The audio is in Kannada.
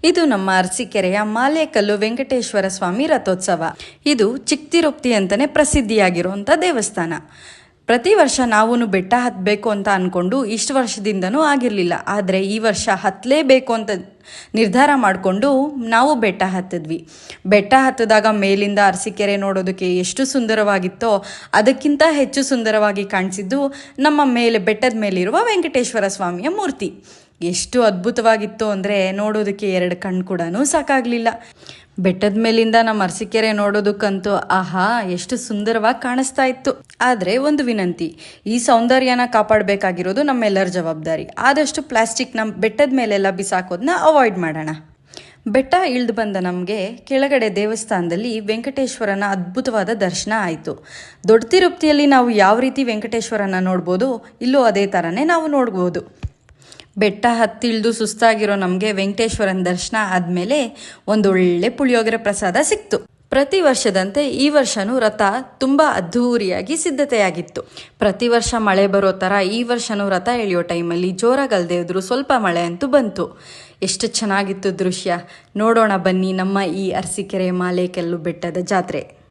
ಇದು ನಮ್ಮ ಅರಸೀಕೆರೆಯ ಮಾಲೇಕಲ್ಲು ವೆಂಕಟೇಶ್ವರ ಸ್ವಾಮಿ ರಥೋತ್ಸವ. ಇದು ಚಿಕ್ತಿರುಪ್ತಿ ಅಂತಲೇ ಪ್ರಸಿದ್ಧಿಯಾಗಿರುವಂಥ ದೇವಸ್ಥಾನ. ಪ್ರತಿ ವರ್ಷ ನಾವು ಬೆಟ್ಟ ಹತ್ತಬೇಕು ಅಂತ ಅಂದ್ಕೊಂಡು ಇಷ್ಟು ವರ್ಷದಿಂದನೂ ಆಗಿರಲಿಲ್ಲ. ಆದರೆ ಈ ವರ್ಷ ಹತ್ತಲೇಬೇಕು ಅಂತ ನಿರ್ಧಾರ ಮಾಡಿಕೊಂಡು ನಾವು ಬೆಟ್ಟ ಹತ್ತಿದ್ವಿ. ಬೆಟ್ಟ ಹತ್ತಿದಾಗ ಮೇಲಿಂದ ಅರಸೀಕೆರೆ ನೋಡೋದಕ್ಕೆ ಎಷ್ಟು ಸುಂದರವಾಗಿತ್ತೋ ಅದಕ್ಕಿಂತ ಹೆಚ್ಚು ಸುಂದರವಾಗಿ ಕಾಣಿಸಿದ್ದು ನಮ್ಮ ಮೇಲೆ ಬೆಟ್ಟದ ಮೇಲಿರುವ ವೆಂಕಟೇಶ್ವರ ಸ್ವಾಮಿಯ ಮೂರ್ತಿ. ಎಷ್ಟು ಅದ್ಭುತವಾಗಿತ್ತು ಅಂದರೆ ನೋಡೋದಕ್ಕೆ ಎರಡು ಕಣ್ಣು ಕೂಡ ಸಾಕಾಗಲಿಲ್ಲ. ಬೆಟ್ಟದ ಮೇಲಿಂದ ನಮ್ಮ ಅರಸೀಕೆರೆ ನೋಡೋದಕ್ಕಂತೂ ಆಹಾ ಎಷ್ಟು ಸುಂದರವಾಗಿ ಕಾಣಿಸ್ತಾ ಇತ್ತು. ಆದರೆ ಒಂದು ವಿನಂತಿ, ಈ ಸೌಂದರ್ಯನ ಕಾಪಾಡಬೇಕಾಗಿರೋದು ನಮ್ಮೆಲ್ಲರ ಜವಾಬ್ದಾರಿ. ಆದಷ್ಟು ಪ್ಲಾಸ್ಟಿಕ್ನ ಬೆಟ್ಟದ ಮೇಲೆಲ್ಲ ಬಿಸಾಕೋದನ್ನ ಅವಾಯ್ಡ್ ಮಾಡೋಣ. ಬೆಟ್ಟ ಇಳಿದು ಬಂದ ನಮಗೆ ಕೆಳಗಡೆ ದೇವಸ್ಥಾನದಲ್ಲಿ ವೆಂಕಟೇಶ್ವರನ ಅದ್ಭುತವಾದ ದರ್ಶನ ಆಯಿತು. ದೊಡ್ಡ ತಿರುಪತಿಯಲ್ಲಿ ನಾವು ಯಾವ ರೀತಿ ವೆಂಕಟೇಶ್ವರನ ನೋಡ್ಬೋದು, ಇಲ್ಲೂ ಅದೇ ಥರನೇ ನಾವು ನೋಡ್ಬೋದು. ಬೆಟ್ಟ ಹತ್ತಿಳಿದು ಸುಸ್ತಾಗಿರೋ ನಮಗೆ ವೆಂಕಟೇಶ್ವರನ ದರ್ಶನ ಆದಮೇಲೆ ಒಂದೊಳ್ಳೆ ಪುಳಿಯೋಗರೆ ಪ್ರಸಾದ ಸಿಕ್ತು. ಪ್ರತಿ ವರ್ಷದಂತೆ ಈ ವರ್ಷನೂ ರಥ ತುಂಬ ಅದ್ಧೂರಿಯಾಗಿ ಸಿದ್ಧತೆಯಾಗಿತ್ತು. ಪ್ರತಿ ವರ್ಷ ಮಳೆ ಬರೋ ಥರ ಈ ವರ್ಷನೂ ರಥ ಎಳೆಯೋ ಟೈಮಲ್ಲಿ ಜೋರಾಗಲ್ದೇ ಇದ್ರೂ ಸ್ವಲ್ಪ ಮಳೆ ಅಂತೂ ಬಂತು. ಎಷ್ಟು ಚೆನ್ನಾಗಿತ್ತು ದೃಶ್ಯ. ನೋಡೋಣ ಬನ್ನಿ ನಮ್ಮ ಈ ಅರಸೀಕೆರೆ ಮಾಲೇಕಲ್ಲು ಬೆಟ್ಟದ ಜಾತ್ರೆ.